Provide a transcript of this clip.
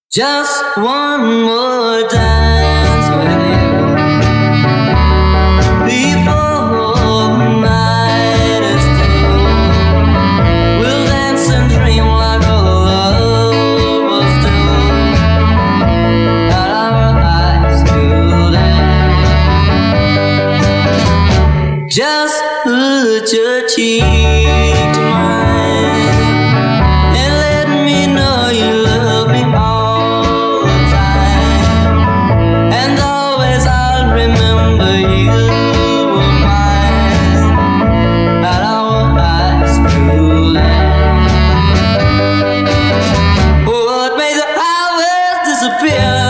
Just one more dance with you before the night is through. We'll dance and dream like all lovers do at our high school days. Just put your cheek to mine and let me know you love me all the time. And always I'll remember you were mine at our high school days. What made the hours disappear?